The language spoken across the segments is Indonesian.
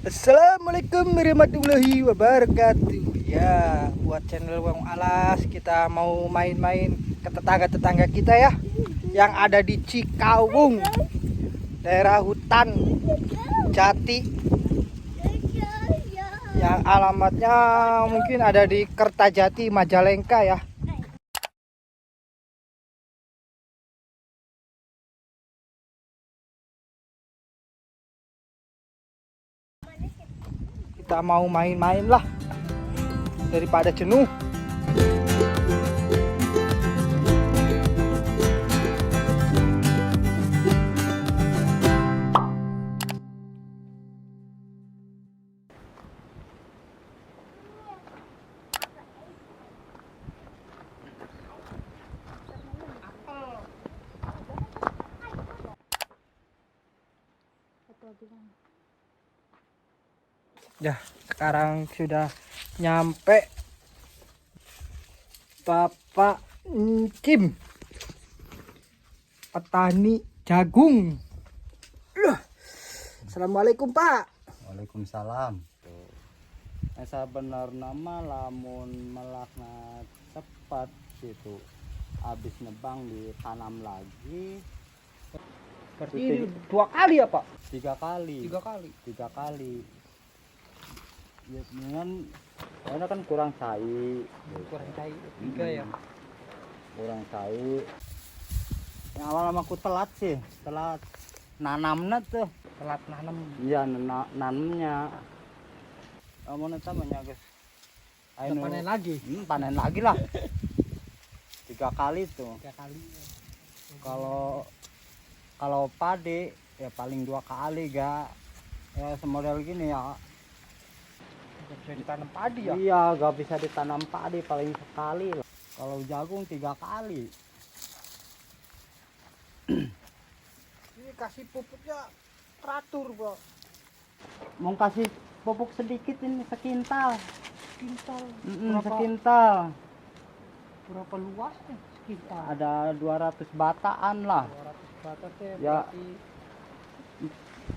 Assalamualaikum warahmatullahi wabarakatuh. Ya, buat channel Wong Alas, kita mau main-main ke tetangga-tetangga kita ya, yang ada di Cikawung, daerah hutan Jati, yang alamatnya mungkin ada di Kertajati, Majalengka ya. Kita mau main-main lah daripada jenuh. Ya, sekarang sudah nyampe Bapak Encim, petani jagung. Assalamualaikum Pak. Waalaikumsalam. Esa benar nama lamun melakna cepat situ habis nebang ditanam lagi. Berarti ini 2 kali ya Pak? 3 kali. 3 kali. 3 kali. Ya dengan karena kan kurang cai. Kurang cair 3 ya. Kurang cai. Yang awal aku telat sih, telat nanamnya tuh. Telat nanam. Iya, nanamnya. Kamu namanya guys. Panen lagi. Panen lagi lah. 3 kali tuh. 3 kali. Kalau padi ya paling 2 kali gak. Ya semodel gini ya. Gak bisa ditanam padi ya? Iya, gak bisa ditanam padi, paling sekali lah. Kalau jagung 3 kali. Ini kasih pupuknya teratur Pak. Mau kasih pupuk sedikit ini sekintal. Sekintal. Sekintal. Berapa luasnya sekintal? Ada 200 bataan lah. 200 batas ya, Ya.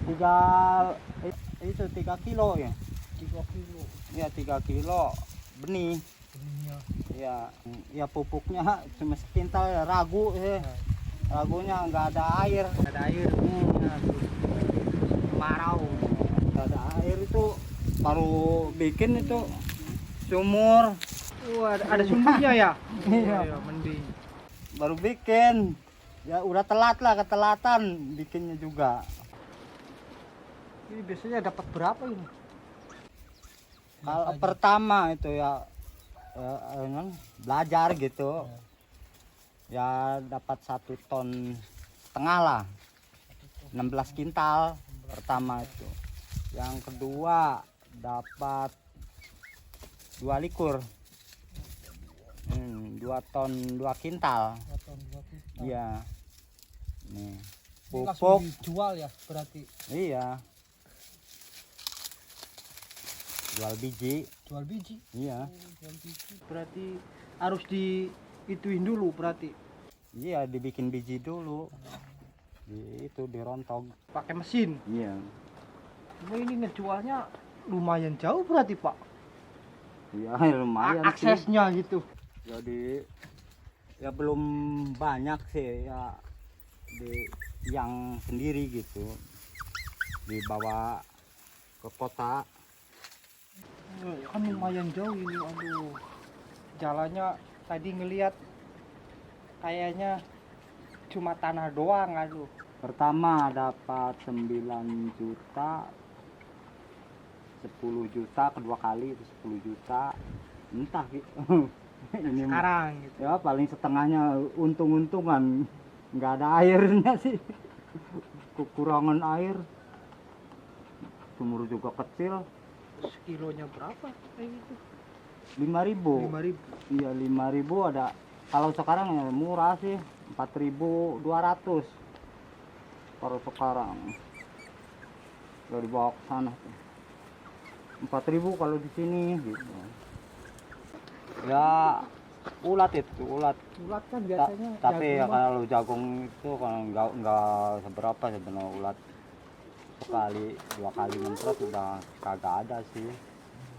berarti 3 kilo ya. 3 kilo. Ya 3 kilo benih. Benihnya. Ya pupuknya cuma sekintal ya, ragu sih. Ragunya nggak ada air. Nggak ada air. Nah, kemarau. Nggak ada air itu baru bikin itu sumur. Ada sumbernya ya? Iya. Mending. Baru bikin. Ya udah telat lah, ketelatan bikinnya juga. Ini biasanya dapat berapa ini? Kalau pertama itu ya, belajar gitu. Ya dapat 1,5 ton lah. 16 kintal pertama itu. Yang kedua dapat 2 likur. 2 ton 2 kintal. 2 ton 2 kintal. Iya. Nih. Ini langsung Pupuk. dijual ya berarti? Iya. Jual biji. Jual biji? Iya. Jual biji. Berarti harus diituin dulu berarti? Iya, dibikin biji dulu. Itu dirontog. Pakai mesin? Iya. Cuma ini ngejualnya lumayan jauh berarti Pak? Iya, lumayan sih. Aksesnya gitu? Jadi ya belum banyak sih ya yang sendiri gitu. Dibawa ke kota. Ya kan lumayan jauh ini, aduh. Jalannya tadi ngelihat kayaknya cuma tanah doang, aduh. Pertama dapat 9 juta, 10 juta, kedua kali itu 10 juta. Entah gitu. Ini Sekarang gitu. ya paling setengahnya untung-untungan, nggak ada airnya sih. Kekurangan air. Sumur juga kecil. Sekilonya berapa kayak gitu? 5.000. 5.000. Iya 5.000 ada. Kalau sekarang ya murah sih, 4.200 kalau sekarang. Kalau dibawa ke sana tuh 4.000 kalau di sini gitu. Ya ulat itu ulat. Ulat kan biasanya Tapi ya jagung mah. kalau jagung itu kalau nggak seberapa sebenarnya ulat. sekali 2 kali nyemprot udah kagak ada sih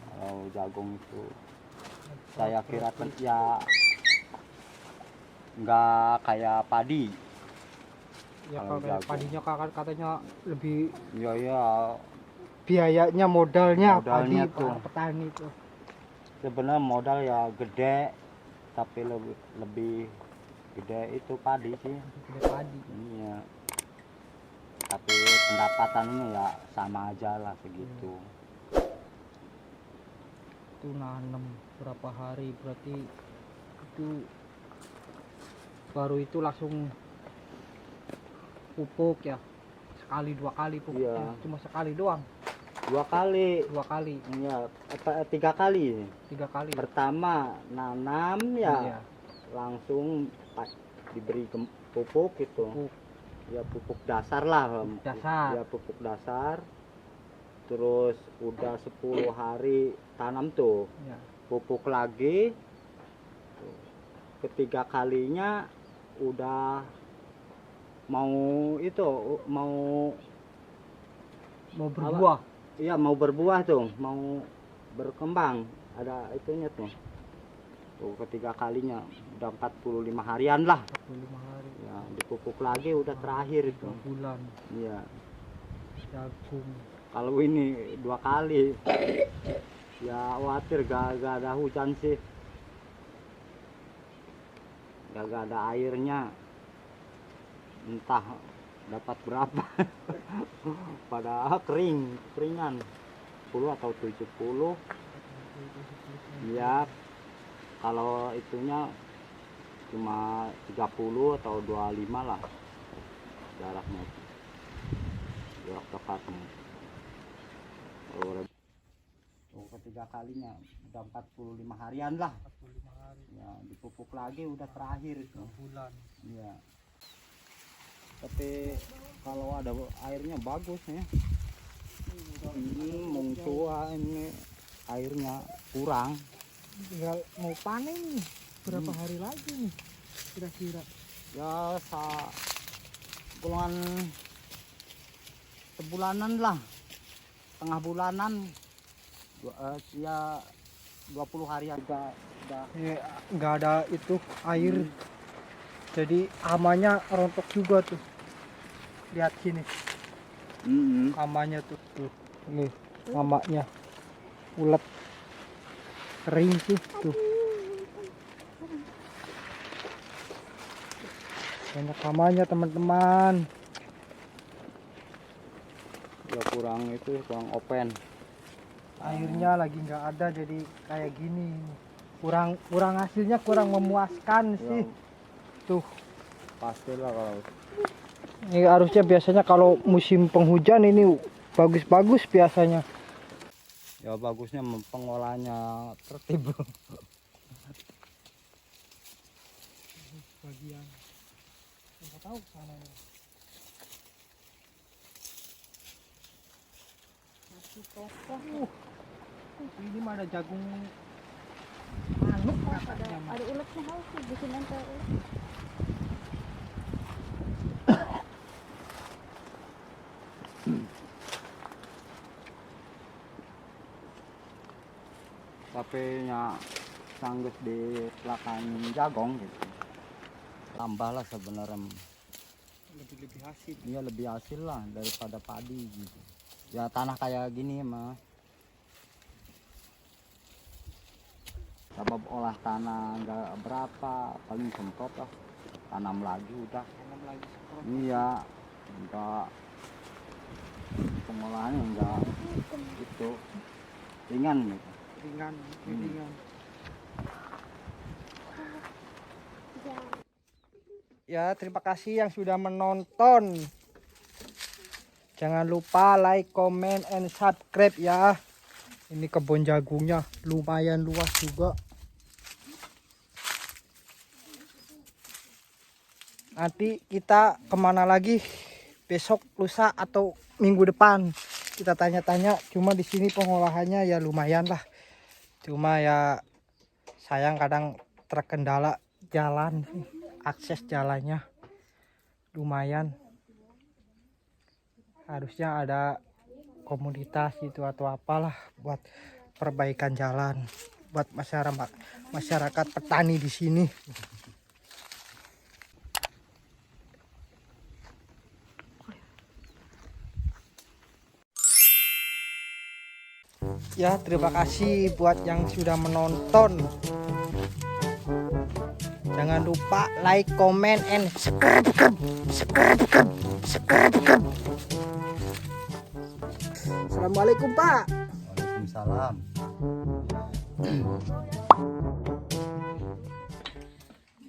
kalau jagung itu. Saya kira ya nggak kayak padi. Ya Kalau kalau kayak jagung. padinya kakak katanya lebih Ya biayanya modalnya Modalnya padi tuh. para petani tuh. sebenarnya modal ya gede, tapi lebih gede itu padi sih. Gede padi. Iya. Tapi pendapatannya ya sama aja lah segitu. Itu nanam berapa hari berarti itu baru itu langsung pupuk ya, sekali 2 kali pupuknya. Iya. Cuma sekali doang. 2 kali. 2 kali, Iya, 3 kali. 3 kali. Pertama nanam ya Iya, langsung diberi pupuk gitu. pupuk Ya pupuk dasar lah. dasar. Ya pupuk dasar. Terus udah 10 hari tanam tuh. Ya. Pupuk lagi. Ketiga kalinya udah mau Mau berbuah. iya mau berbuah tuh, mau berkembang, ada itunya tuh. Tuh ketiga kalinya udah 45 harian lah. 45 hari. Ya, dipupuk lagi udah terakhir itu. 2 bulan Iya. jagung. Kalau ini 2 kali. Ya khawatir gak ada hujan sih. Gak ada airnya. Entah dapat berapa. Pada keringan 10 atau 70. Ya kalau itunya cuma 30 atau 25 lah jaraknya, jarak tepatnya. Kalau ketiga kalinya udah 45 harian lah. 45 hari. Ya dipupuk lagi udah terakhir itu. 2 bulan. Iya. Tapi kalau ada airnya bagus ya. Mungtua ini airnya kurang. Tinggal mau panen nih. Berapa hari lagi nih kira-kira? Ya golongan sebulanan lah, setengah bulanan. Ya 20 hari udah Ya, nggak ada itu air. Jadi amanya rontok juga tuh. Lihat sini. Amanya tuh. Nih, amanya. Ulet. Kering sih tuh. Banyak amanya teman-teman. ya kurang open. Airnya lagi nggak ada jadi kayak gini. Kurang hasilnya kurang memuaskan sih. Tuh. Pastilah kalau Ini harusnya biasanya kalau musim penghujan ini bagus-bagus biasanya. ya bagusnya pengolahannya tertib. Bagian nggak tahu sananya. Masih kokoh. Ini mah ada jagung manuk Ada uletnya harus sih bikin nanti ulet. Tapi nya sanggup di belakang jagung gitu. Tambahlah sebenarnya. lebih hasil. Iya lebih hasil lah daripada padi gitu. Ya tanah kayak gini mah. Sebab olah tanah nggak berapa, paling semprot lah. Tanam lagi udah. Tanam lagi semprot. Iya, enggak pengolahannya enggak itu ringan gitu. Ringan. Ya, terima kasih yang sudah menonton. Jangan lupa like, comment, and subscribe ya. Ini kebun jagungnya lumayan luas juga. Nanti kita kemana lagi? Besok, lusa, atau minggu depan? Kita tanya-tanya. Cuma di sini pengolahannya ya lumayan lah. Cuma ya sayang kadang terkendala jalan, akses jalannya lumayan. harusnya ada komunitas itu atau apalah buat perbaikan jalan buat masyarakat petani di sini. Ya, terima kasih buat yang sudah menonton. Jangan lupa like, comment, and subscribe. Assalamualaikum Pak. Waalaikumsalam.